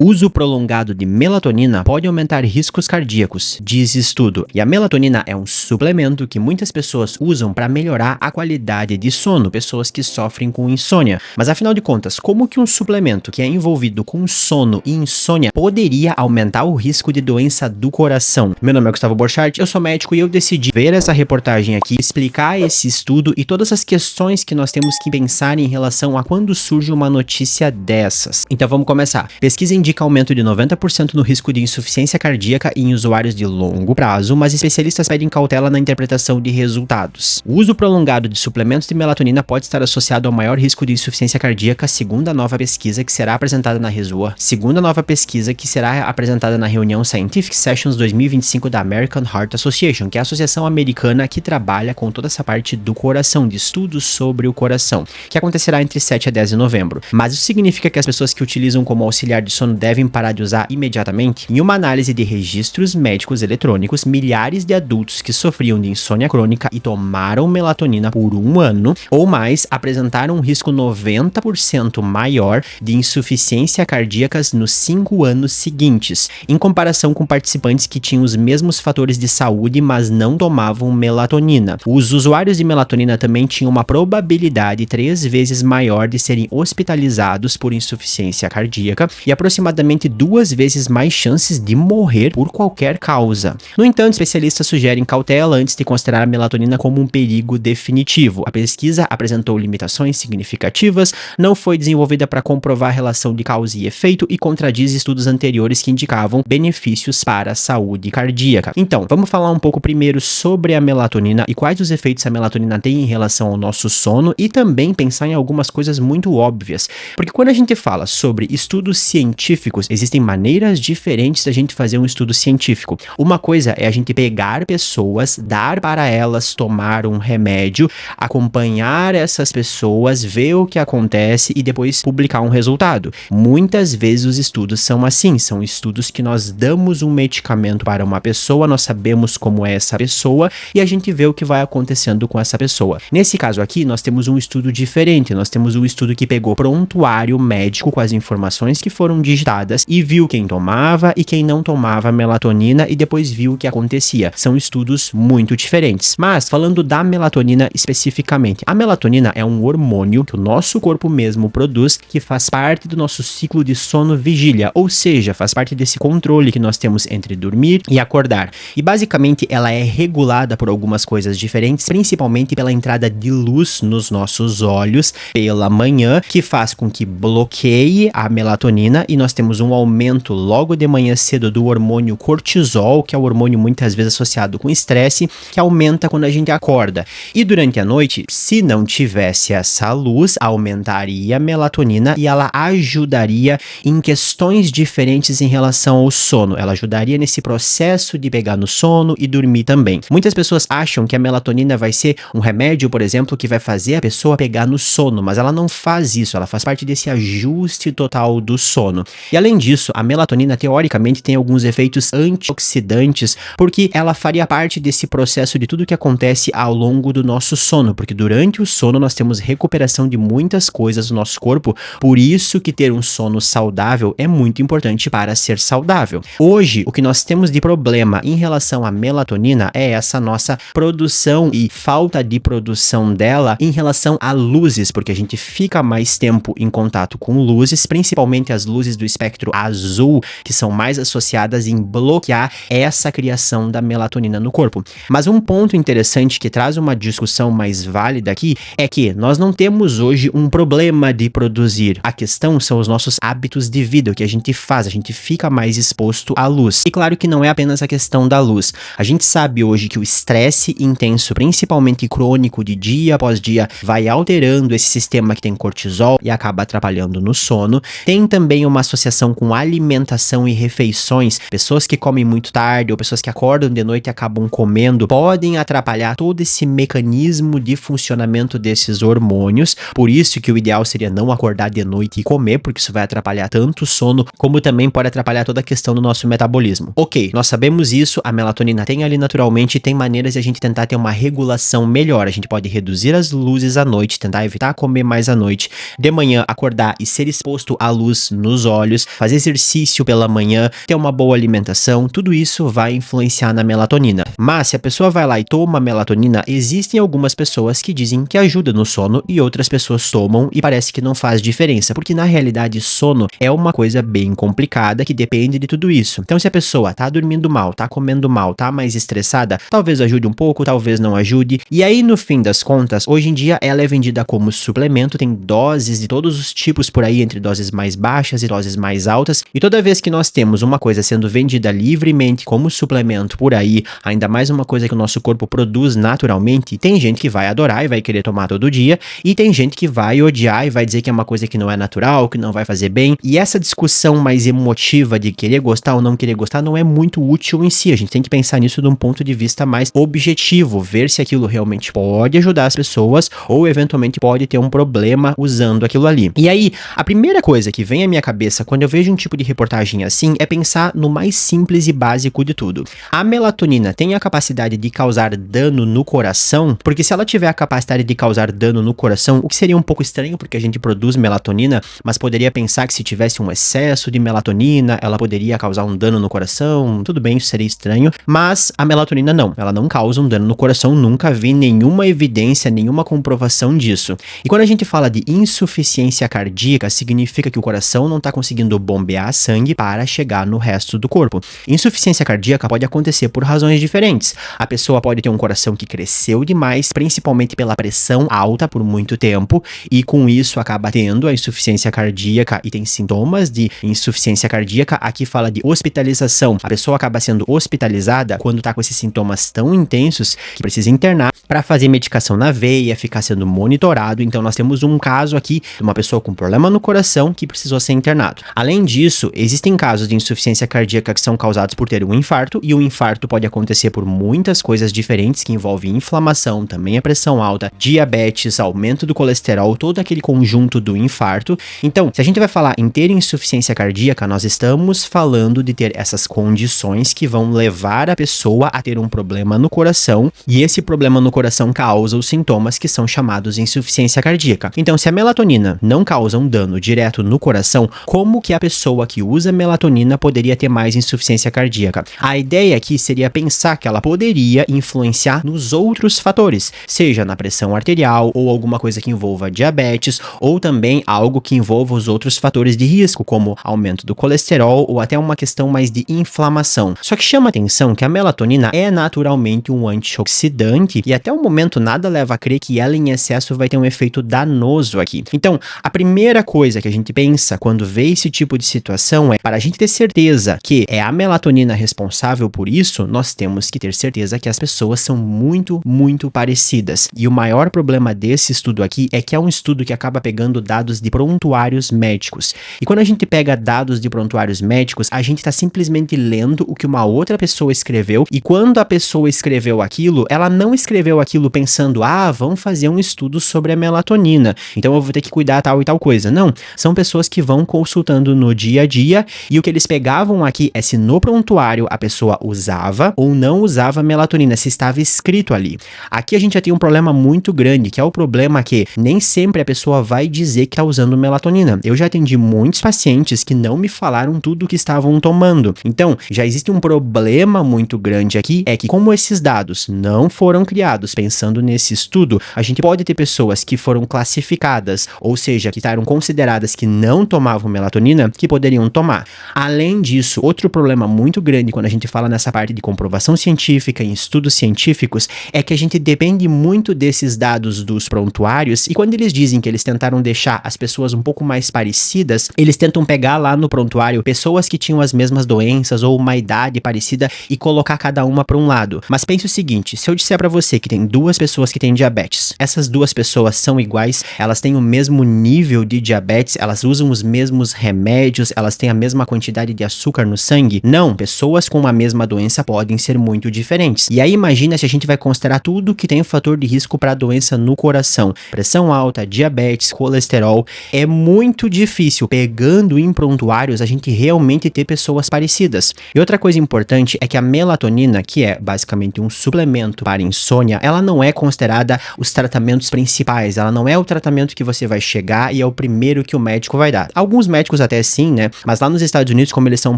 Uso prolongado de melatonina pode aumentar riscos cardíacos, diz estudo. E a melatonina é um suplemento que muitas pessoas usam para melhorar a qualidade de sono, pessoas que sofrem com insônia. Mas afinal de contas, como que um suplemento que é envolvido com sono e insônia poderia aumentar o risco de doença do coração? Meu nome é Gustavo Borchardt, eu sou médico e eu decidi ver essa reportagem aqui, explicar esse estudo e todas as questões que nós temos que pensar em relação a quando surge uma notícia dessas. Então vamos começar. Pesquisa indica aumento de 90% no risco de insuficiência cardíaca em usuários de longo prazo, mas especialistas pedem cautela na interpretação de resultados. O uso prolongado de suplementos de melatonina pode estar associado ao maior risco de insuficiência cardíaca, segundo a nova pesquisa que será apresentada na RESUA, segundo a nova pesquisa que será apresentada na reunião Scientific Sessions 2025 da American Heart Association, que é a associação americana que trabalha com toda essa parte do coração, de estudos sobre o coração, que acontecerá entre 7 a 10 de novembro. Mas isso significa que as pessoas que utilizam como auxiliar de sono devem parar de usar imediatamente? Em uma análise de registros médicos eletrônicos, milhares de adultos que sofriam de insônia crônica e tomaram melatonina por um ano ou mais apresentaram um risco 90% maior de insuficiência cardíacas nos 5 anos seguintes, em comparação com participantes que tinham os mesmos fatores de saúde, mas não tomavam melatonina. Os usuários de melatonina também tinham uma probabilidade 3 vezes maior de serem hospitalizados por insuficiência cardíaca e aproximadamente 2 vezes mais chances de morrer por qualquer causa. No entanto, especialistas sugerem cautela antes de considerar a melatonina como um perigo definitivo. A pesquisa apresentou limitações significativas, não foi desenvolvida para comprovar a relação de causa e efeito e contradiz estudos anteriores que indicavam benefícios para a saúde cardíaca. Então, vamos falar um pouco primeiro sobre a melatonina e quais os efeitos a melatonina tem em relação ao nosso sono e também pensar em algumas coisas muito óbvias. Porque quando a gente fala sobre estudos científicos, existem maneiras diferentes da gente fazer um estudo científico. Uma coisa é a gente pegar pessoas, dar para elas tomar um remédio, acompanhar essas pessoas, ver o que acontece e depois publicar um resultado. Muitas vezes os estudos são assim, são estudos que nós damos um medicamento para uma pessoa, nós sabemos como é essa pessoa e a gente vê o que vai acontecendo com essa pessoa. Nesse caso aqui, nós temos um estudo diferente, nós temos um estudo que pegou prontuário médico com as informações que foram digitadas e viu quem tomava e quem não tomava melatonina e depois viu o que acontecia. São estudos muito diferentes. Mas, falando da melatonina especificamente, a melatonina é um hormônio que o nosso corpo mesmo produz, que faz parte do nosso ciclo de sono-vigília, ou seja, faz parte desse controle que nós temos entre dormir e acordar. E basicamente ela é regulada por algumas coisas diferentes, principalmente pela entrada de luz nos nossos olhos pela manhã, que faz com que bloqueie a melatonina e nós temos um aumento logo de manhã cedo do hormônio cortisol, que é o hormônio muitas vezes associado com estresse, que aumenta quando a gente acorda. E durante a noite, se não tivesse essa luz, aumentaria a melatonina e ela ajudaria em questões diferentes em relação ao sono. Ela ajudaria nesse processo de pegar no sono e dormir também. Muitas pessoas acham que a melatonina vai ser um remédio, por exemplo, que vai fazer a pessoa pegar no sono, mas ela não faz isso, ela faz parte desse ajuste total do sono. E além disso, a melatonina teoricamente tem alguns efeitos antioxidantes, porque ela faria parte desse processo de tudo que acontece ao longo do nosso sono, porque durante o sono nós temos recuperação de muitas coisas do nosso corpo, por isso que ter um sono saudável é muito importante para ser saudável. Hoje, o que nós temos de problema em relação à melatonina é essa nossa produção e falta de produção dela em relação a luzes, porque a gente fica mais tempo em contato com luzes, principalmente as luzes do espectro azul, que são mais associadas em bloquear essa criação da melatonina no corpo. Mas um ponto interessante que traz uma discussão mais válida aqui é que nós não temos hoje um problema de produzir. A questão são os nossos hábitos de vida, o que a gente faz, a gente fica mais exposto à luz. E claro que não é apenas a questão da luz. A gente sabe hoje que o estresse intenso, principalmente crônico de dia após dia, vai alterando esse sistema que tem cortisol e acaba atrapalhando no sono. Tem também uma associação com alimentação e refeições. Pessoas que comem muito tarde ou pessoas que acordam de noite e acabam comendo podem atrapalhar todo esse mecanismo de funcionamento desses hormônios. Por isso que o ideal seria não acordar de noite e comer, porque isso vai atrapalhar tanto o sono, como também pode atrapalhar toda a questão do nosso metabolismo. Ok, nós sabemos isso, a melatonina tem ali naturalmente, tem maneiras de a gente tentar ter uma regulação melhor. A gente pode reduzir as luzes à noite, tentar evitar comer mais à noite, de manhã acordar e ser exposto à luz nos olhos, olhos, fazer exercício pela manhã, ter uma boa alimentação, tudo isso vai influenciar na melatonina. Mas se a pessoa vai lá e toma melatonina, existem algumas pessoas que dizem que ajuda no sono e outras pessoas tomam e parece que não faz diferença, porque na realidade sono é uma coisa bem complicada que depende de tudo isso. Então se a pessoa tá dormindo mal, tá comendo mal, tá mais estressada, talvez ajude um pouco, talvez não ajude. E aí no fim das contas, hoje em dia ela é vendida como suplemento, tem doses de todos os tipos por aí, entre doses mais baixas e doses mais altas. E toda vez que nós temos uma coisa sendo vendida livremente como suplemento por aí, ainda mais uma coisa que o nosso corpo produz naturalmente, tem gente que vai adorar e vai querer tomar todo dia, e tem gente que vai odiar e vai dizer que é uma coisa que não é natural, que não vai fazer bem. E essa discussão mais emotiva de querer gostar ou não querer gostar não é muito útil em si. A gente tem que pensar nisso de um ponto de vista mais objetivo, ver se aquilo realmente pode ajudar as pessoas ou eventualmente pode ter um problema usando aquilo ali. E aí, a primeira coisa que vem à minha cabeça quando eu vejo um tipo de reportagem assim é pensar no mais simples e básico de tudo. A melatonina tem a capacidade de causar dano no coração? Porque se ela tiver a capacidade de causar dano no coração, o que seria um pouco estranho porque a gente produz melatonina, mas poderia pensar que se tivesse um excesso de melatonina, ela poderia causar um dano no coração. Tudo bem, isso seria estranho, mas a melatonina não, ela não causa um dano no coração, nunca vi nenhuma evidência, nenhuma comprovação disso. E quando a gente fala de insuficiência cardíaca, significa que o coração não está conseguindo bombear sangue para chegar no resto do corpo. Insuficiência cardíaca pode acontecer por razões diferentes. A pessoa pode ter um coração que cresceu demais, principalmente pela pressão alta por muito tempo, e com isso acaba tendo a insuficiência cardíaca e tem sintomas de insuficiência cardíaca. Aqui fala de hospitalização. A pessoa acaba sendo hospitalizada quando está com esses sintomas tão intensos que precisa internar para fazer medicação na veia, ficar sendo monitorado. Então nós temos um caso aqui de uma pessoa com problema no coração que precisou ser internado. Além disso, existem casos de insuficiência cardíaca que são causados por ter um infarto, e o infarto pode acontecer por muitas coisas diferentes que envolvem inflamação, também a pressão alta, diabetes, aumento do colesterol, todo aquele conjunto do infarto. Então, se a gente vai falar em ter insuficiência cardíaca, nós estamos falando de ter essas condições que vão levar a pessoa a ter um problema no coração, e esse problema no coração causa os sintomas que são chamados de insuficiência cardíaca. Então, se a melatonina não causa um dano direto no coração, como que a pessoa que usa melatonina poderia ter mais insuficiência cardíaca? A ideia aqui seria pensar que ela poderia influenciar nos outros fatores, seja na pressão arterial ou alguma coisa que envolva diabetes, ou também algo que envolva os outros fatores de risco, como aumento do colesterol ou até uma questão mais de inflamação. Só que chama atenção que a melatonina é naturalmente um antioxidante e até o momento nada leva a crer que ela em excesso vai ter um efeito danoso aqui. Então, a primeira coisa que a gente pensa quando vê esse tipo de situação é, para a gente ter certeza que é a melatonina responsável por isso, nós temos que ter certeza que as pessoas são muito, muito parecidas. E o maior problema desse estudo aqui é que é um estudo que acaba pegando dados de prontuários médicos. E quando a gente pega dados de prontuários médicos, a gente está simplesmente lendo o que uma outra pessoa escreveu, e quando a pessoa escreveu aquilo, ela não escreveu aquilo pensando, vamos fazer um estudo sobre a melatonina, então eu vou ter que cuidar tal e tal coisa. Não, são pessoas que vão consultando no dia a dia, e o que eles pegavam aqui é se no prontuário a pessoa usava ou não usava melatonina, se estava escrito ali. Aqui a gente já tem um problema muito grande, que é o problema que nem sempre a pessoa vai dizer que está usando melatonina. Eu já atendi muitos pacientes que não me falaram tudo o que estavam tomando. Então, já existe um problema muito grande aqui, é que como esses dados não foram criados pensando nesse estudo, a gente pode ter pessoas que foram classificadas, ou seja, que eram consideradas que não tomavam melatonina, que poderiam tomar. Além disso, outro problema muito grande quando a gente fala nessa parte de comprovação científica, em estudos científicos, é que a gente depende muito desses dados dos prontuários, e quando eles dizem que eles tentaram deixar as pessoas um pouco mais parecidas, eles tentam pegar lá no prontuário pessoas que tinham as mesmas doenças ou uma idade parecida e colocar cada uma para um lado. Mas pense o seguinte, se eu disser para você que tem duas pessoas que têm diabetes, essas duas pessoas são iguais, elas têm o mesmo nível de diabetes, elas usam os mesmos remédios, elas têm a mesma quantidade de açúcar no sangue? Não, pessoas com a mesma doença podem ser muito diferentes. E aí imagina se a gente vai considerar tudo que tem um fator de risco para a doença no coração, pressão alta, diabetes, colesterol. É muito difícil, pegando em prontuários, a gente realmente ter pessoas parecidas. E outra coisa importante é que a melatonina, que é basicamente um suplemento para insônia, ela não é considerada os tratamentos principais, ela não é o tratamento que você vai chegar e é o primeiro que o médico vai dar. Alguns médicos médicos até sim, né? Mas lá nos Estados Unidos, como eles são um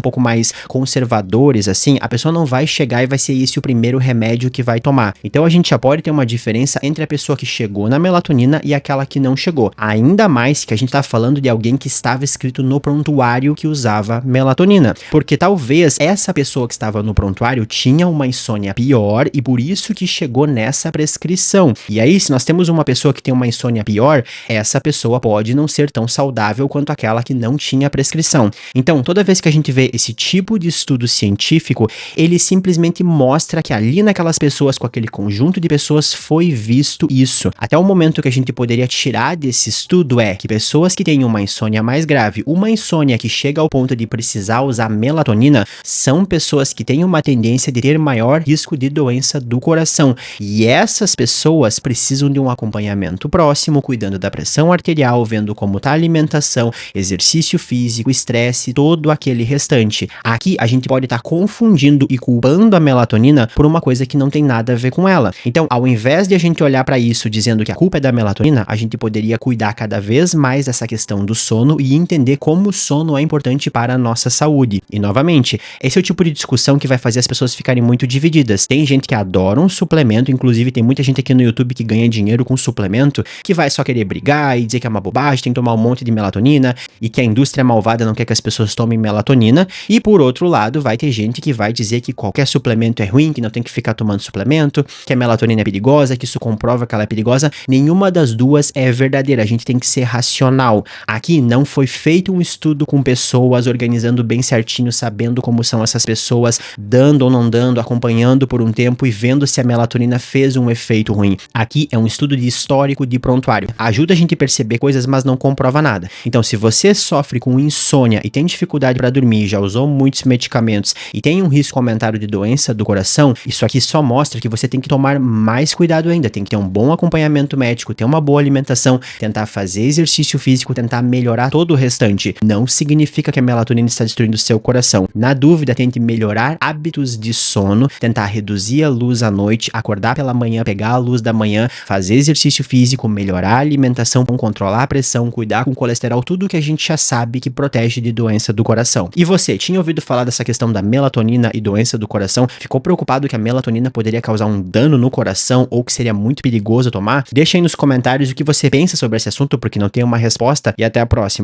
pouco mais conservadores, assim, a pessoa não vai chegar e vai ser esse o primeiro remédio que vai tomar. Então a gente já pode ter uma diferença entre a pessoa que chegou na melatonina e aquela que não chegou. Ainda mais que a gente tá falando de alguém que estava escrito no prontuário que usava melatonina. Porque talvez essa pessoa que estava no prontuário tinha uma insônia pior e por isso que chegou nessa prescrição. E aí, se nós temos uma pessoa que tem uma insônia pior, essa pessoa pode não ser tão saudável quanto aquela que não tinha prescrição. Então, toda vez que a gente vê esse tipo de estudo científico, ele simplesmente mostra que ali naquelas pessoas, com aquele conjunto de pessoas, foi visto isso. Até o momento que a gente poderia tirar desse estudo é que pessoas que têm uma insônia mais grave, uma insônia que chega ao ponto de precisar usar melatonina, são pessoas que têm uma tendência de ter maior risco de doença do coração. E essas pessoas precisam de um acompanhamento próximo, cuidando da pressão arterial, vendo como está a alimentação, exercício físico, estresse, todo aquele restante. Aqui a gente pode estar confundindo e culpando a melatonina por uma coisa que não tem nada a ver com ela. Então, ao invés de a gente olhar para isso dizendo que a culpa é da melatonina, a gente poderia cuidar cada vez mais dessa questão do sono e entender como o sono é importante para a nossa saúde. E novamente, esse é o tipo de discussão que vai fazer as pessoas ficarem muito divididas. Tem gente que adora um suplemento, inclusive tem muita gente aqui no YouTube que ganha dinheiro com suplemento, que vai só querer brigar e dizer que é uma bobagem, tem que tomar um monte de melatonina e que a indústria malvada não quer que as pessoas tomem melatonina. E por outro lado, vai ter gente que vai dizer que qualquer suplemento é ruim, que não tem que ficar tomando suplemento, que a melatonina é perigosa, que isso comprova que ela é perigosa. Nenhuma das duas é verdadeira. A gente tem que ser racional. Aqui não foi feito um estudo com pessoas organizando bem certinho, sabendo como são essas pessoas, dando ou não dando, acompanhando por um tempo e vendo se a melatonina fez um efeito ruim. Aqui é um estudo de histórico de prontuário. Ajuda a gente a perceber coisas, mas não comprova nada. Então, se você sofre com insônia e tem dificuldade para dormir, já usou muitos medicamentos e tem um risco aumentado de doença do coração, isso aqui só mostra que você tem que tomar mais cuidado ainda, tem que ter um bom acompanhamento médico, ter uma boa alimentação, tentar fazer exercício físico, tentar melhorar todo o restante. Não significa que a melatonina está destruindo o seu coração. Na dúvida, tente melhorar hábitos de sono, tentar reduzir a luz à noite, acordar pela manhã, pegar a luz da manhã, fazer exercício físico, melhorar a alimentação, controlar a pressão, cuidar com o colesterol, tudo que a gente já sabe que protege de doença do coração. E você, tinha ouvido falar dessa questão da melatonina e doença do coração? Ficou preocupado que a melatonina poderia causar um dano no coração ou que seria muito perigoso tomar? Deixa aí nos comentários o que você pensa sobre esse assunto, porque não tem uma resposta, e até a próxima.